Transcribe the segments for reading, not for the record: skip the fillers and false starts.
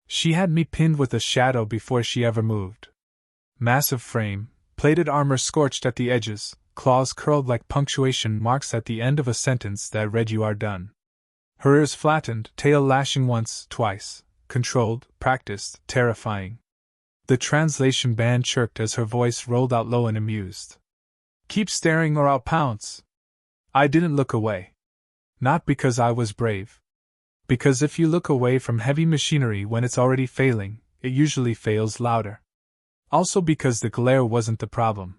She had me pinned with a shadow before she ever moved. Massive frame, plated armor scorched at the edges, claws curled like punctuation marks at the end of a sentence that read "You are done." Her ears flattened, tail lashing once, twice, controlled, practiced, terrifying. The translation band chirped as her voice rolled out low and amused. "Keep staring or I'll pounce." I didn't look away. Not because I was brave. Because if you look away from heavy machinery when it's already failing, it usually fails louder. Also because the glare wasn't the problem.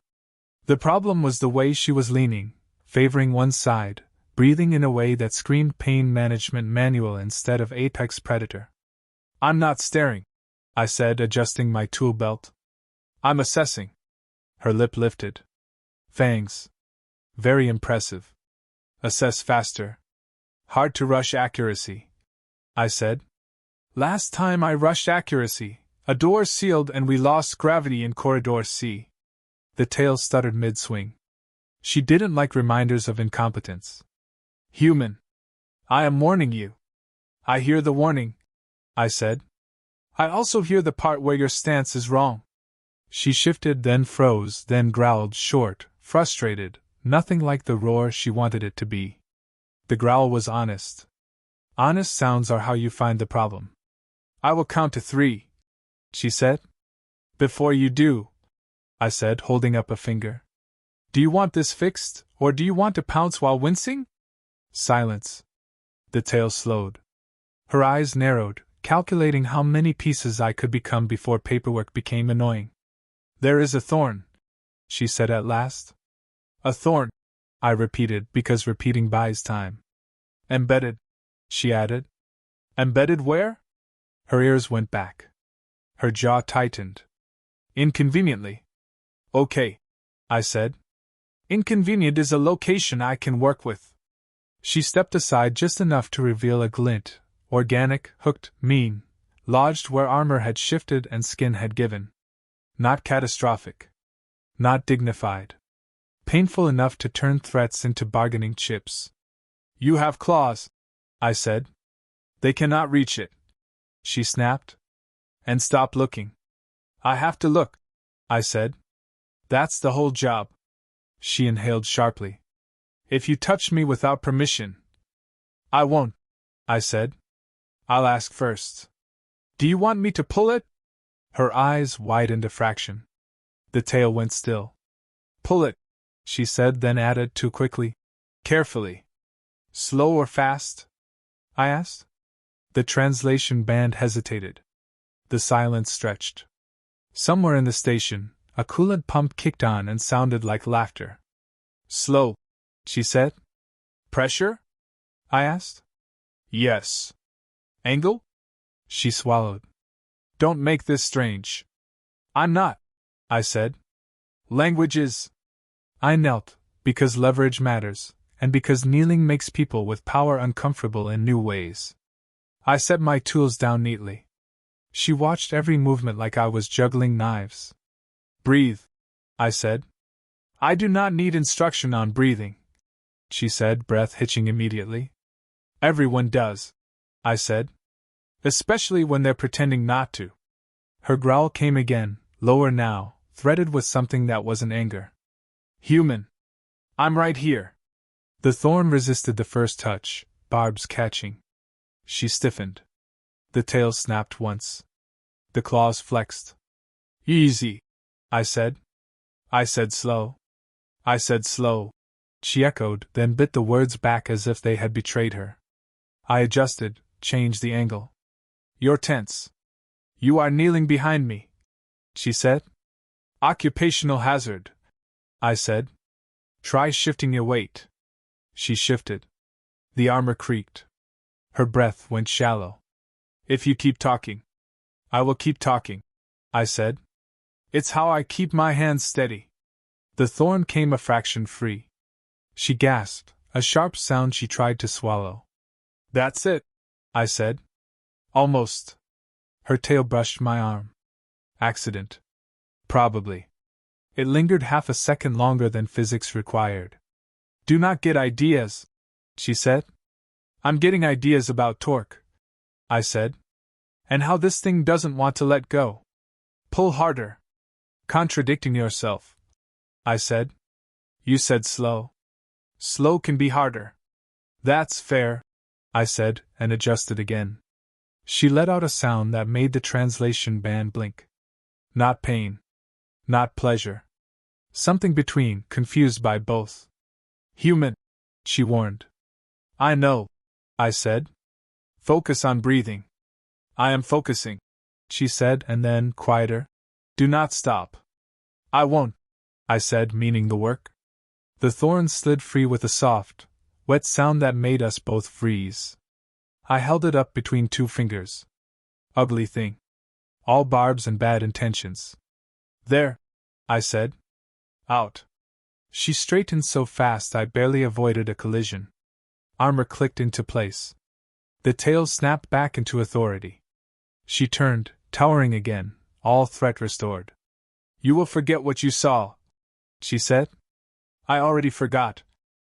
The problem was the way she was leaning, favoring one side, breathing in a way that screamed pain management manual instead of apex predator. "I'm not staring," I said, adjusting my tool belt. "I'm assessing." Her lip lifted. Fangs. Very impressive. "Assess faster." "Hard to rush accuracy," I said. "Last time I rushed accuracy, a door sealed and we lost gravity in Corridor C." The tail stuttered mid-swing. She didn't like reminders of incompetence. "Human. I am warning you." "I hear the warning," I said. "I also hear the part where your stance is wrong." She shifted, then froze, then growled, short, frustrated, nothing like the roar she wanted it to be. The growl was honest. Honest sounds are how you find the problem. "I will count to 3, she said. "Before you do," I said, holding up a finger. "Do you want this fixed, or do you want to pounce while wincing?" Silence. The tail slowed. Her eyes narrowed, calculating how many pieces I could become before paperwork became annoying. "There is a thorn," she said at last. "A thorn," I repeated, because repeating buys time. "Embedded," she added. "Embedded where?" Her ears went back. Her jaw tightened. "Inconveniently." "Okay," I said. "Inconvenient is a location I can work with." She stepped aside just enough to reveal a glint, organic, hooked, mean, lodged where armor had shifted and skin had given. Not catastrophic. Not dignified. Painful enough to turn threats into bargaining chips. "You have claws," I said. "They cannot reach it," she snapped. "And stop looking." "I have to look," I said. "That's the whole job." She inhaled sharply. "If you touch me without permission." "I won't," I said. "I'll ask first." "Do you want me to pull it?" Her eyes widened a fraction. The tail went still. "Pull it," she said, then added too quickly. "Carefully." "Slow or fast?" I asked. The translation band hesitated. The silence stretched. Somewhere in the station, a coolant pump kicked on and sounded like laughter. "Slow," she said. "Pressure?" I asked. "Yes." "Angle?" She swallowed. "Don't make this strange." "I'm not," I said. "Language is." I knelt, because leverage matters, and because kneeling makes people with power uncomfortable in new ways. I set my tools down neatly. She watched every movement like I was juggling knives. "Breathe," I said. "I do not need instruction on breathing," she said, breath hitching immediately. "Everyone does," I said. "Especially when they're pretending not to." Her growl came again, lower now, threaded with something that wasn't anger. "Human. I'm right here." The thorn resisted the first touch, barbs catching. She stiffened. The tail snapped once. The claws flexed. "Easy," I said. "I said slow." "I said slow," she echoed, then bit the words back as if they had betrayed her. I adjusted, changed the angle. "You're tense. You are kneeling behind me," she said. "Occupational hazard," I said. "Try shifting your weight." She shifted. The armor creaked. Her breath went shallow. "If you keep talking." "I will keep talking," I said. "It's how I keep my hands steady." The thorn came a fraction free. She gasped, a sharp sound she tried to swallow. "That's it," I said. "Almost." Her tail brushed my arm. Accident. Probably. It lingered half a second longer than physics required. "Do not get ideas," she said. "I'm getting ideas about torque," I said. And how this thing doesn't want to let go. Pull harder. Contradicting yourself. I said. You said slow. Slow can be harder. That's fair, I said, and adjusted again. She let out a sound that made the translation band blink. Not pain. Not pleasure. Something between, confused by both. Human, she warned. I know, I said. Focus on breathing. I am focusing, she said, and then, quieter. Do not stop. I won't, I said, meaning the work. The thorn slid free with a soft, wet sound that made us both freeze. I held it up between two fingers. Ugly thing. All barbs and bad intentions. There, I said. Out. She straightened so fast I barely avoided a collision. Armor clicked into place. The tail snapped back into authority. She turned, towering again, all threat restored. You will forget what you saw, she said. I already forgot,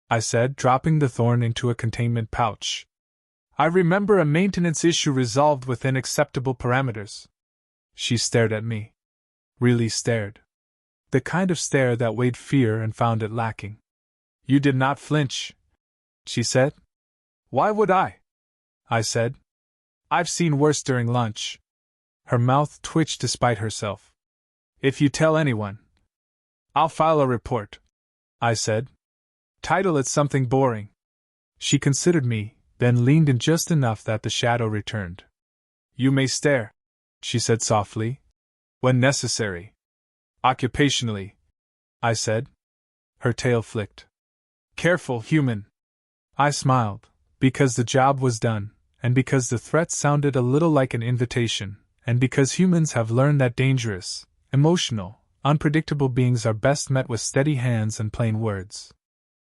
I said, dropping the thorn into a containment pouch. I remember a maintenance issue resolved within acceptable parameters. She stared at me. Really stared. The kind of stare that weighed fear and found it lacking. You did not flinch, she said. Why would I? I said. I've seen worse during lunch. Her mouth twitched despite herself. If you tell anyone, I'll file a report, I said. Title it something boring. She considered me, then leaned in just enough that the shadow returned. You may stare, she said softly. When necessary. Occupationally, I said. Her tail flicked. Careful, human. I smiled, because the job was done, and because the threat sounded a little like an invitation, and because humans have learned that dangerous, emotional, unpredictable beings are best met with steady hands and plain words.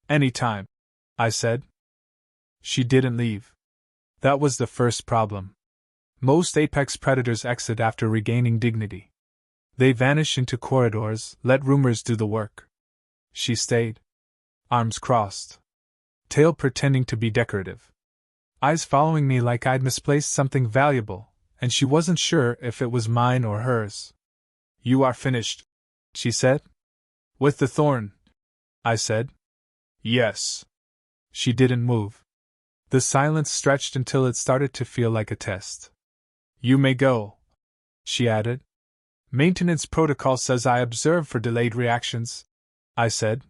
Anytime, I said. She didn't leave. That was the first problem. Most apex predators exit after regaining dignity. They vanish into corridors, let rumors do the work. She stayed. Arms crossed. Tail pretending to be decorative. Eyes following me like I'd misplaced something valuable, and she wasn't sure if it was mine or hers. You are finished, she said. With the thorn, I said. Yes. She didn't move. The silence stretched until it started to feel like a test. You may go, she added. Maintenance protocol says I observe for delayed reactions, I said.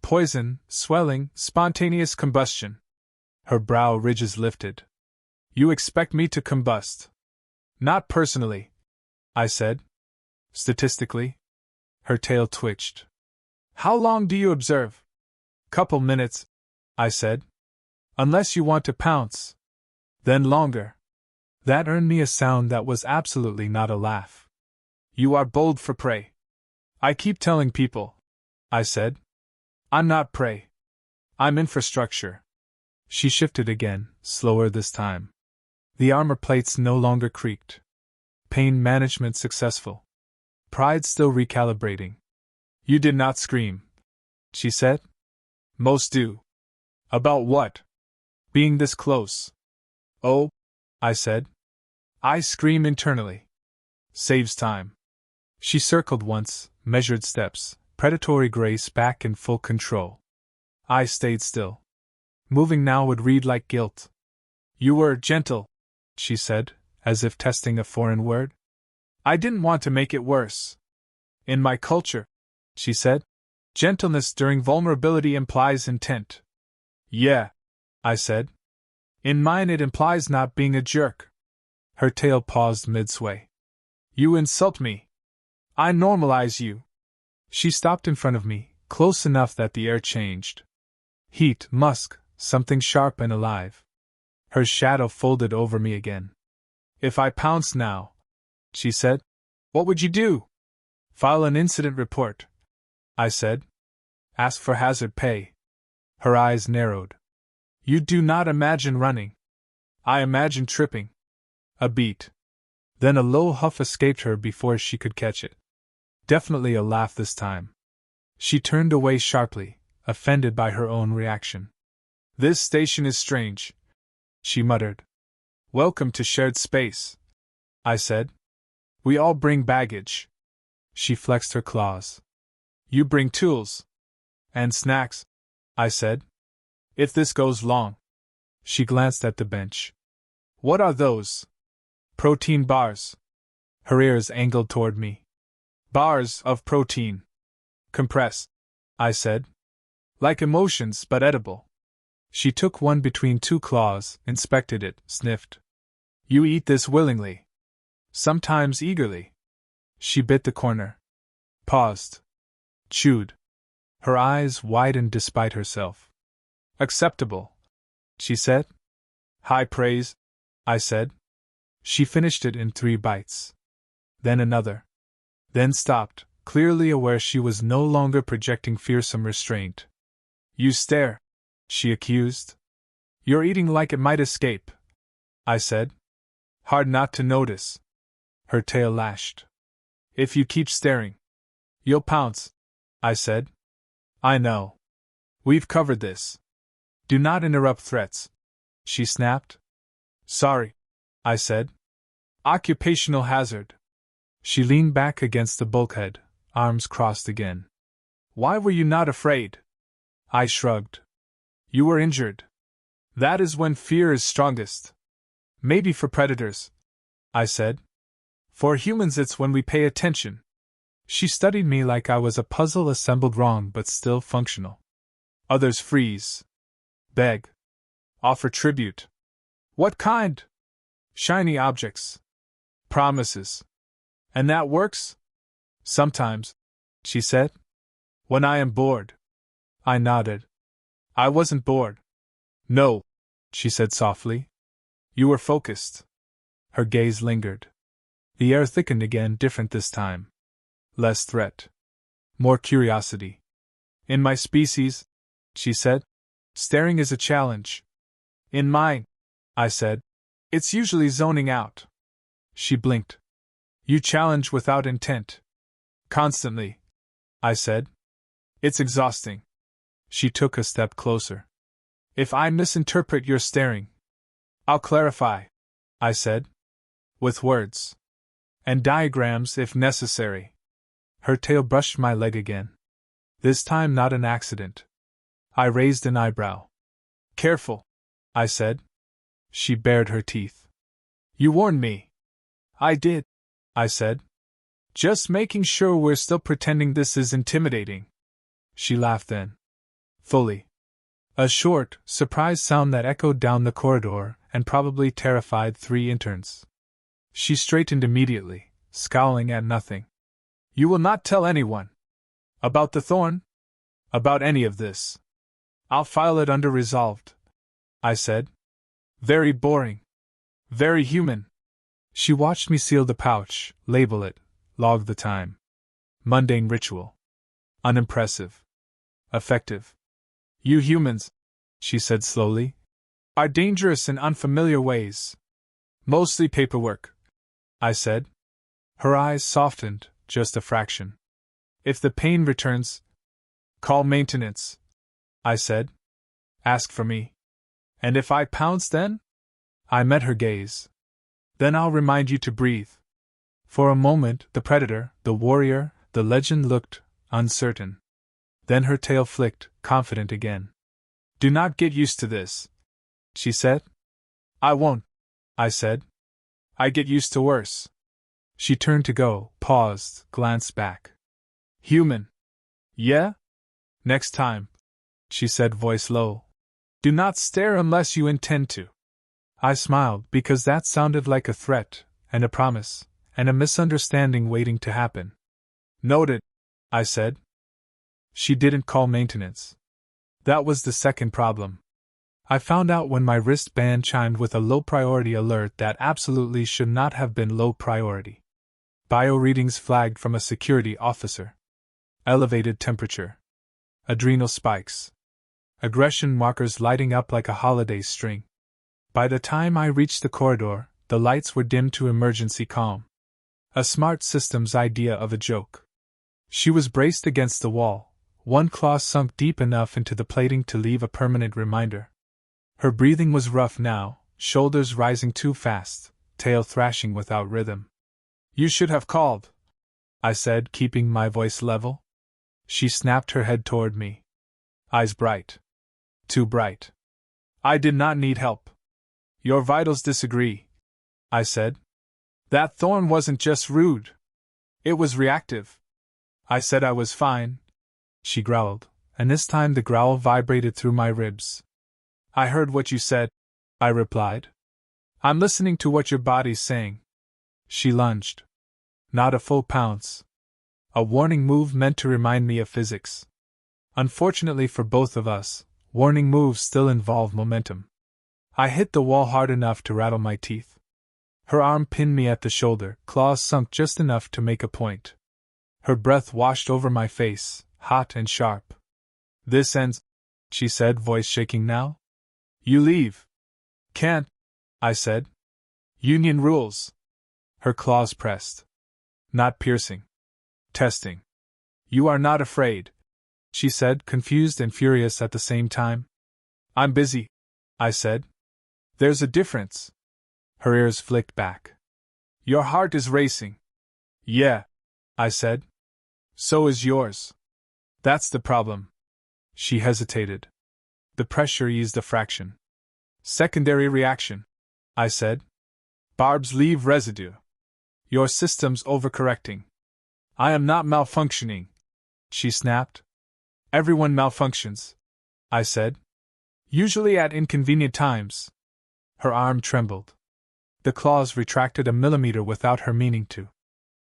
Poison, swelling, spontaneous combustion. Her brow ridges lifted. You expect me to combust? Not personally, I said. Statistically? Her tail twitched. How long do you observe? Couple minutes, I said. Unless you want to pounce. Then longer. That earned me a sound that was absolutely not a laugh. You are bold for prey. I keep telling people, I said. I'm not prey. I'm infrastructure. She shifted again, slower this time. The armor plates no longer creaked. Pain management successful. Pride still recalibrating. You did not scream, she said. Most do. About what? Being this close. Oh, I said. I scream internally. Saves time. She circled once, measured steps, predatory grace back in full control. I stayed still. Moving now would read like guilt. You were gentle, she said, as if testing a foreign word. I didn't want to make it worse. In my culture, she said, gentleness during vulnerability implies intent. Yeah, I said. In mine it implies not being a jerk. Her tail paused mid-sway. You insult me. I normalize you. She stopped in front of me, close enough that the air changed. Heat, musk, something sharp and alive. Her shadow folded over me again. If I pounce now, she said, what would you do? File an incident report, I said. Ask for hazard pay. Her eyes narrowed. You do not imagine running. I imagine tripping. A beat. Then a low huff escaped her before she could catch it. Definitely a laugh this time. She turned away sharply, offended by her own reaction. This station is strange, she muttered. Welcome to shared space. I said. We all bring baggage. She flexed her claws. You bring tools. And snacks, I said. If this goes long. She glanced at the bench. What are those? Protein bars. Her ears angled toward me. Bars of protein. Compress, I said. Like emotions, but edible. She took one between two claws, inspected it, sniffed. You eat this willingly. Sometimes eagerly. She bit the corner. Paused. Chewed. Her eyes widened despite herself. Acceptable, she said. High praise, I said. She finished it in 3 bites. Then another. Then stopped, clearly aware she was no longer projecting fearsome restraint. You stare, she accused. You're eating like it might escape, I said. Hard not to notice. Her tail lashed. If you keep staring, you'll pounce, I said. I know. We've covered this. Do not interrupt threats, she snapped. Sorry, I said. Occupational hazard. She leaned back against the bulkhead, arms crossed again. Why were you not afraid? I shrugged. You were injured. That is when fear is strongest. Maybe for predators, I said. For humans it's when we pay attention. She studied me like I was a puzzle assembled wrong but still functional. Others freeze. Beg. Offer tribute. What kind? Shiny objects. Promises. And that works? Sometimes, she said. When I am bored. I nodded. I wasn't bored. No, she said softly. You were focused. Her gaze lingered. The air thickened again, different this time. Less threat. More curiosity. In my species, she said, staring is a challenge. In mine, I said, it's usually zoning out. She blinked. You challenge without intent. Constantly, I said. It's exhausting. She took a step closer. If I misinterpret your staring, I'll clarify, I said. With words. And diagrams if necessary. Her tail brushed my leg again. This time not an accident. I raised an eyebrow. Careful, I said. She bared her teeth. You warned me. I did, I said. Just making sure we're still pretending this is intimidating. She laughed then. Fully. A short, surprised sound that echoed down the corridor and probably terrified 3 interns. She straightened immediately, scowling at nothing. You will not tell anyone. About the Thorn? About any of this. I'll file it under resolved, I said. Very boring. Very human. She watched me seal the pouch, label it, log the time. Mundane ritual. Unimpressive. Effective. You humans, she said slowly, are dangerous in unfamiliar ways. Mostly paperwork, I said. Her eyes softened, just a fraction. If the pain returns, call maintenance, I said. Ask for me. And if I pounce then? I met her gaze. Then I'll remind you to breathe. For a moment, the predator, the warrior, the legend looked uncertain. Then her tail flicked, confident again. Do not get used to this, she said. I won't, I said. I get used to worse. She turned to go, paused, glanced back. Human. Yeah? Next time, she said, voice low. Do not stare unless you intend to. I smiled because that sounded like a threat, and a promise, and a misunderstanding waiting to happen. Noted, I said. She didn't call maintenance. That was the second problem. I found out when my wristband chimed with a low priority alert that absolutely should not have been low priority. Bio readings flagged from a security officer. Elevated temperature. Adrenal spikes. Aggression markers lighting up like a holiday string. By the time I reached the corridor, the lights were dimmed to emergency calm. A smart system's idea of a joke. She was braced against the wall, one claw sunk deep enough into the plating to leave a permanent reminder. Her breathing was rough now, shoulders rising too fast, tail thrashing without rhythm. You should have called, I said, keeping my voice level. She snapped her head toward me. Eyes bright. Too bright. I did not need help. Your vitals disagree, I said. That Thorn wasn't just rude. It was reactive. I said I was fine. She growled, and this time the growl vibrated through my ribs. I heard what you said, I replied. I'm listening to what your body's saying. She lunged. Not a full pounce. A warning move meant to remind me of physics. Unfortunately for both of us, warning moves still involve momentum. I hit the wall hard enough to rattle my teeth. Her arm pinned me at the shoulder, claws sunk just enough to make a point. Her breath washed over my face, hot and sharp. This ends, she said, voice shaking now. You leave. Can't, I said. Union rules. Her claws pressed. Not piercing. Testing. You are not afraid, she said, confused and furious at the same time. I'm busy, I said. There's a difference. Her ears flicked back. Your heart is racing. Yeah, I said. So is yours. That's the problem. She hesitated. The pressure eased a fraction. Secondary reaction, I said. Barbs leave residue. Your system's overcorrecting. I am not malfunctioning, she snapped. Everyone malfunctions, I said. Usually at inconvenient times. Her arm trembled. The claws retracted a millimeter without her meaning to.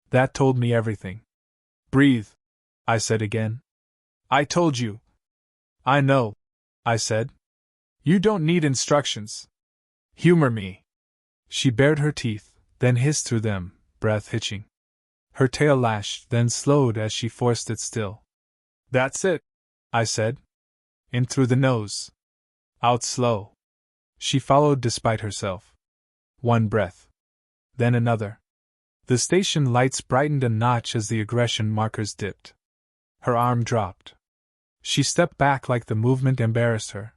That told me everything. Breathe, I said again. I told you. I know, I said. You don't need instructions. Humor me. She bared her teeth, then hissed through them, breath hitching. Her tail lashed, then slowed as she forced it still. That's it, I said. In through the nose. Out slow. She followed despite herself. One breath. Then another. The station lights brightened a notch as the aggression markers dipped. Her arm dropped. She stepped back like the movement embarrassed her.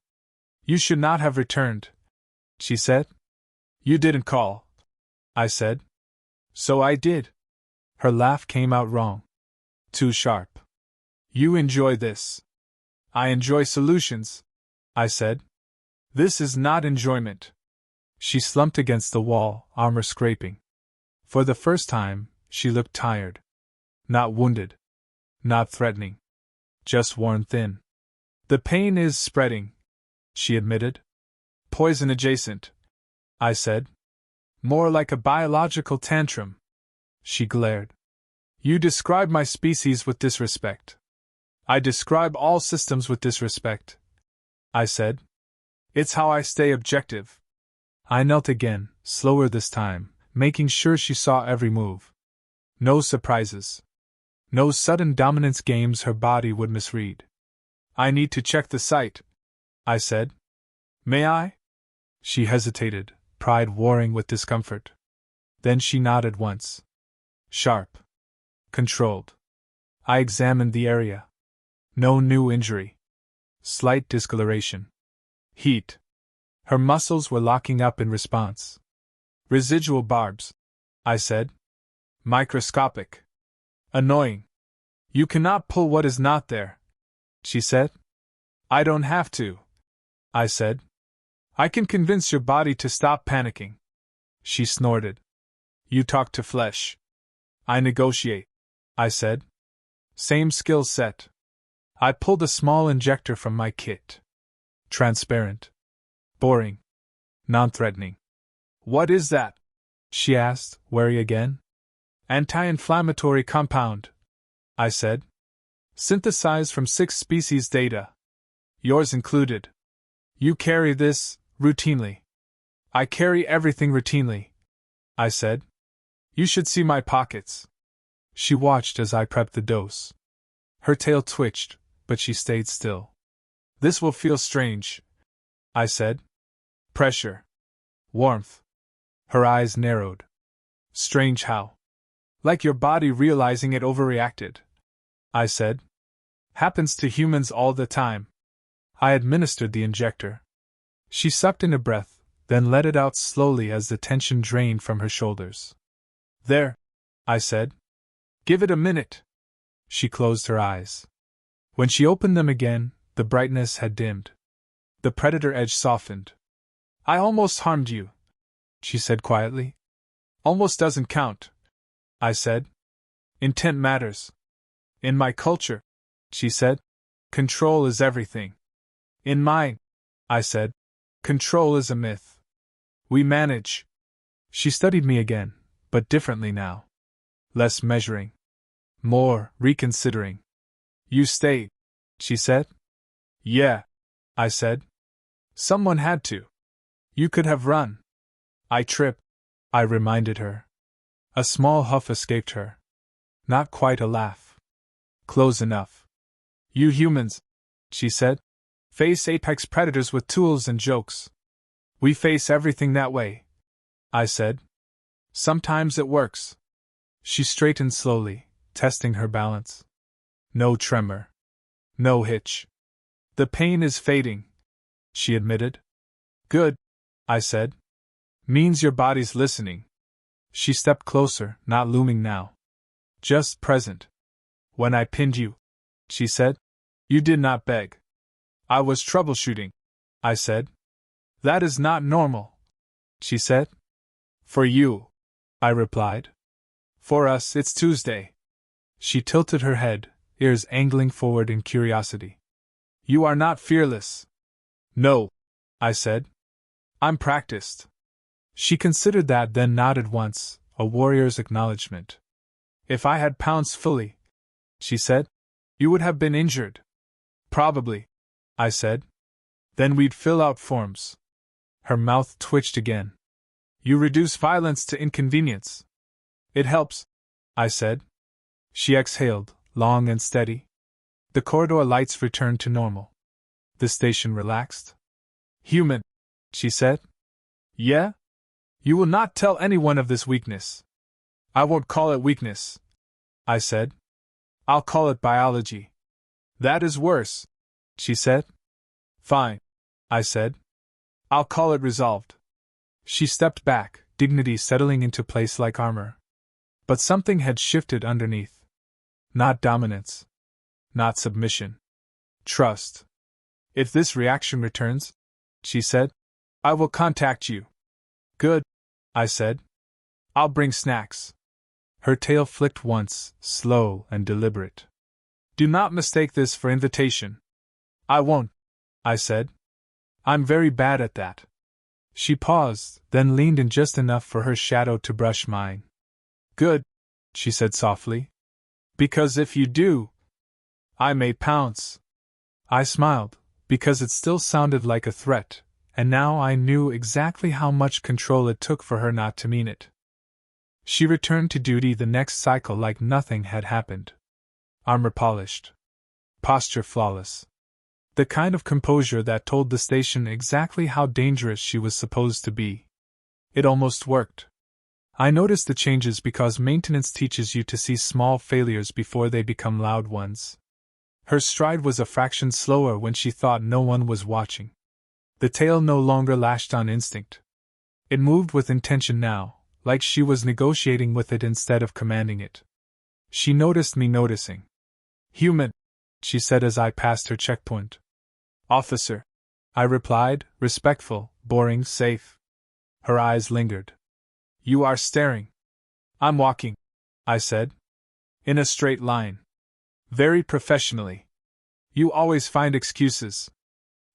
You should not have returned, she said. You didn't call, I said. So I did. Her laugh came out wrong. Too sharp. You enjoy this. I enjoy solutions, I said. This is not enjoyment. She slumped against the wall, armor scraping. For the first time, she looked tired. Not wounded. Not threatening. Just worn thin. The pain is spreading, she admitted. Poison adjacent, I said. More like a biological tantrum. She glared. You describe my species with disrespect. I describe all systems with disrespect, I said. It's how I stay objective. I knelt again, slower this time, making sure she saw every move. No surprises. No sudden dominance games her body would misread. I need to check the site, I said. May I? She hesitated, pride warring with discomfort. Then she nodded once. Sharp. Controlled. I examined the area. No new injury. Slight discoloration. Heat. Her muscles were locking up in response. Residual barbs, I said. Microscopic. Annoying. You cannot pull what is not there, she said. I don't have to, I said. I can convince your body to stop panicking. She snorted. You talk to flesh. I negotiate, I said. Same skill set. I pulled a small injector from my kit. Transparent. Boring. Non-threatening. What is that? She asked, wary again. Anti-inflammatory compound, I said. Synthesized from 6 species data. Yours included. You carry this, routinely. I carry everything routinely, I said. You should see my pockets. She watched as I prepped the dose. Her tail twitched, but she stayed still. This will feel strange, I said. Pressure. Warmth. Her eyes narrowed. Strange how? Like your body realizing it overreacted, I said. Happens to humans all the time. I administered the injector. She sucked in a breath, then let it out slowly as the tension drained from her shoulders. There, I said. Give it a minute. She closed her eyes. When she opened them again, the brightness had dimmed. The predator edge softened. I almost harmed you, she said quietly. Almost doesn't count, I said. Intent matters. In my culture, she said, control is everything. In mine, I said, control is a myth. We manage. She studied me again, but differently now. Less measuring. More reconsidering. You stayed, she said. Yeah, I said. Someone had to. You could have run. I tripped, I reminded her. A small huff escaped her. Not quite a laugh. Close enough. You humans, she said, face apex predators with tools and jokes. We face everything that way, I said. Sometimes it works. She straightened slowly, testing her balance. No tremor. No hitch. The pain is fading, she admitted. Good, I said. Means your body's listening. She stepped closer, not looming now. Just present. When I pinned you, she said, you did not beg. I was troubleshooting, I said. That is not normal, she said. For you, I replied. For us, it's Tuesday. She tilted her head, ears angling forward in curiosity. You are not fearless. No, I said. I'm practiced. She considered that, then nodded once, a warrior's acknowledgement. If I had pounced fully, she said, you would have been injured. Probably, I said. Then we'd fill out forms. Her mouth twitched again. You reduce violence to inconvenience. It helps, I said. She exhaled, long and steady. The corridor lights returned to normal. The station relaxed. Human, she said. Yeah? You will not tell anyone of this weakness. I won't call it weakness, I said. I'll call it biology. That is worse, she said. Fine, I said. I'll call it resolved. She stepped back, dignity settling into place like armor. But something had shifted underneath. Not dominance. Not submission. Trust. If this reaction returns, she said, I will contact you. Good, I said. I'll bring snacks. Her tail flicked once, slow and deliberate. Do not mistake this for invitation. I won't, I said. I'm very bad at that. She paused, then leaned in just enough for her shadow to brush mine. Good, she said softly. Because if you do, I may pounce. I smiled, because it still sounded like a threat, and now I knew exactly how much control it took for her not to mean it. She returned to duty the next cycle like nothing had happened. Armor polished. Posture flawless. The kind of composure that told the station exactly how dangerous she was supposed to be. It almost worked. I noticed the changes because maintenance teaches you to see small failures before they become loud ones. Her stride was a fraction slower when she thought no one was watching. The tail no longer lashed on instinct. It moved with intention now, like she was negotiating with it instead of commanding it. She noticed me noticing. Human, she said as I passed her checkpoint. Officer, I replied, respectful, boring, safe. Her eyes lingered. You are staring. I'm walking, I said. In a straight line. Very professionally. You always find excuses.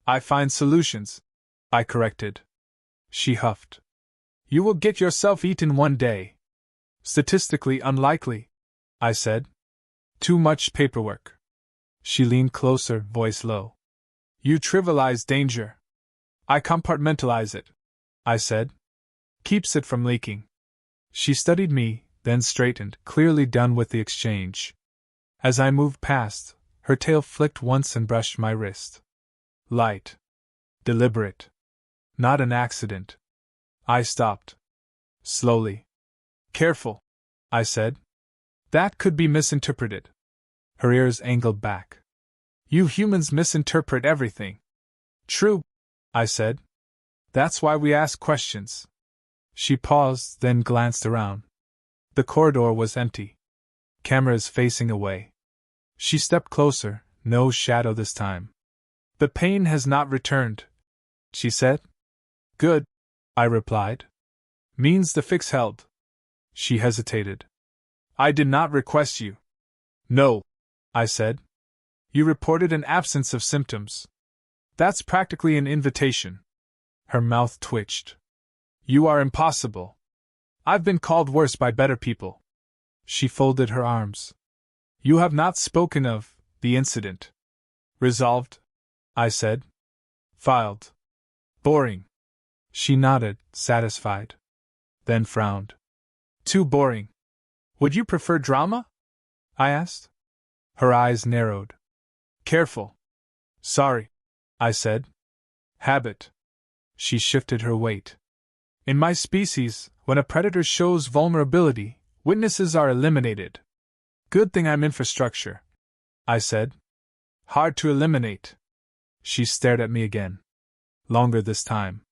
I find solutions, I corrected. She huffed. You will get yourself eaten one day. Statistically unlikely, I said. Too much paperwork. She leaned closer, voice low. You trivialize danger. I compartmentalize it, I said. Keeps it from leaking. She studied me, then straightened, clearly done with the exchange. As I moved past, her tail flicked once and brushed my wrist. Light. Deliberate. Not an accident. I stopped. Slowly. Careful, I said. That could be misinterpreted. Her ears angled back. You humans misinterpret everything. True, I said. That's why we ask questions. She paused, then glanced around. The corridor was empty. Cameras facing away. She stepped closer, no shadow this time. The pain has not returned, she said. Good, I replied. Means the fix held. She hesitated. I did not request you. No, I said. You reported an absence of symptoms. That's practically an invitation. Her mouth twitched. You are impossible. I've been called worse by better people. She folded her arms. You have not spoken of the incident. Resolved? I said. Filed. Boring. She nodded, satisfied. Then frowned. Too boring. Would you prefer drama? I asked. Her eyes narrowed. Careful. Sorry, I said. Habit. She shifted her weight. In my species, when a predator shows vulnerability, witnesses are eliminated. Good thing I'm infrastructure, I said. Hard to eliminate. She stared at me again. Longer this time.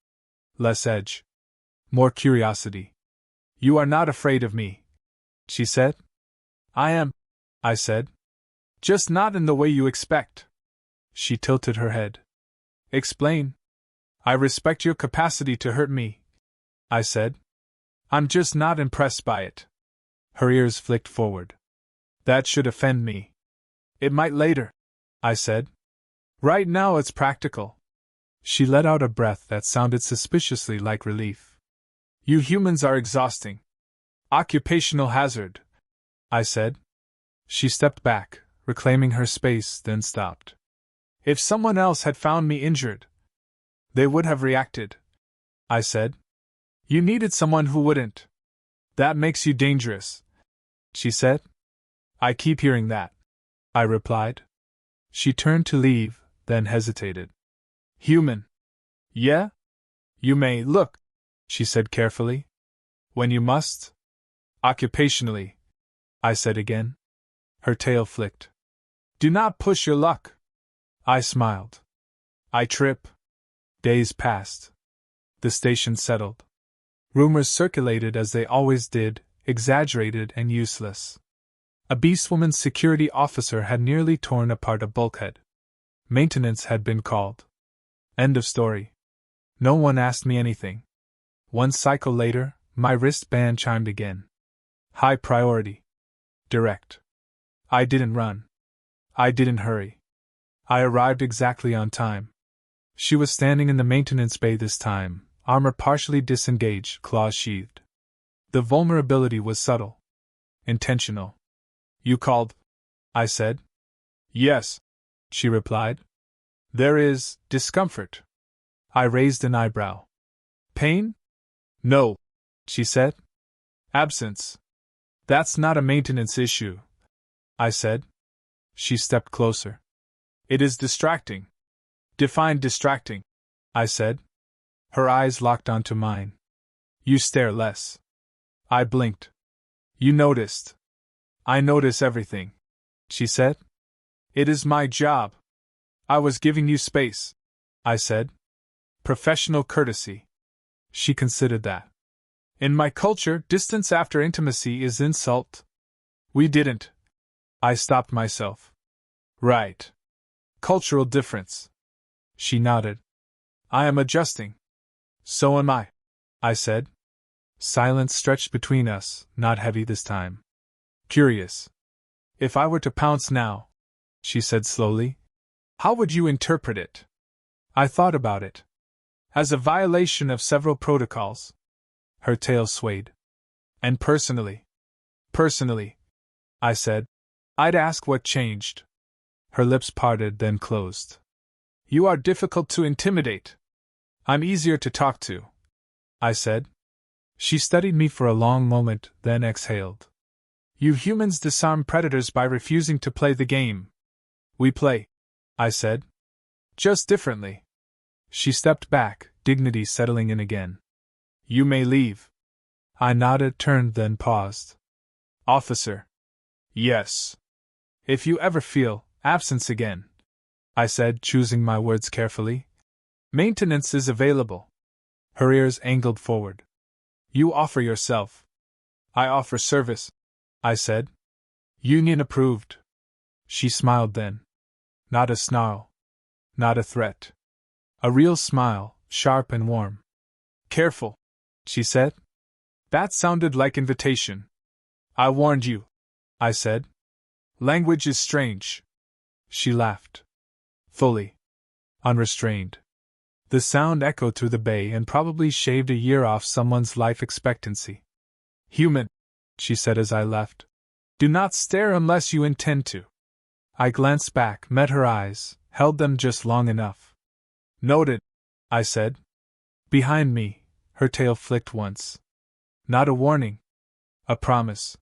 Less edge. More curiosity. You are not afraid of me, she said. I am, I said. Just not in the way you expect. She tilted her head. Explain. I respect your capacity to hurt me, I said. I'm just not impressed by it. Her ears flicked forward. That should offend me. It might later, I said. Right now it's practical. She let out a breath that sounded suspiciously like relief. You humans are exhausting. Occupational hazard, I said. She stepped back, reclaiming her space, then stopped. If someone else had found me injured, they would have reacted, I said. You needed someone who wouldn't. That makes you dangerous, she said. I keep hearing that, I replied. She turned to leave, then hesitated. Human. Yeah? You may look, she said carefully. When you must. Occupationally, I said again. Her tail flicked. Do not push your luck. I smiled. I trip. Days passed. The station settled. Rumors circulated as they always did, exaggerated and useless. A Beastwoman security officer had nearly torn apart a bulkhead. Maintenance had been called. End of story. No one asked me anything. One cycle later, my wristband chimed again. High priority. Direct. I didn't run. I didn't hurry. I arrived exactly on time. She was standing in the maintenance bay this time, armor partially disengaged, claws sheathed. The vulnerability was subtle. Intentional. You called? I said. Yes, she replied. There is discomfort. I raised an eyebrow. Pain? No, she said. Absence. That's not a maintenance issue, I said. She stepped closer. It is distracting. Define distracting, I said. Her eyes locked onto mine. You stare less. I blinked. You noticed. I notice everything, she said. It is my job. I was giving you space, I said. Professional courtesy. She considered that. In my culture, distance after intimacy is insult. We didn't. I stopped myself. Right. Cultural difference. She nodded. I am adjusting. So am I said. Silence stretched between us, not heavy this time. Curious. If I were to pounce now, she said slowly, how would you interpret it? I thought about it. As a violation of several protocols. Her tail swayed. And personally, I said, I'd ask what changed. Her lips parted, then closed. You are difficult to intimidate. I'm easier to talk to, I said. She studied me for a long moment, then exhaled. You humans disarm predators by refusing to play the game. We play, I said. Just differently. She stepped back, dignity settling in again. You may leave. I nodded, turned, then paused. Officer. Yes. If you ever feel absence again, I said, choosing my words carefully. Maintenance is available. Her ears angled forward. You offer yourself. I offer service, I said. Union approved. She smiled then. Not a snarl. Not a threat. A real smile, sharp and warm. Careful, she said. That sounded like invitation. I warned you, I said. Language is strange. She laughed. Fully. Unrestrained. The sound echoed through the bay and probably shaved a year off someone's life expectancy. Human, she said as I left. Do not stare unless you intend to. I glanced back, met her eyes, held them just long enough. Noted, I said. Behind me, her tail flicked once. Not a warning. A promise.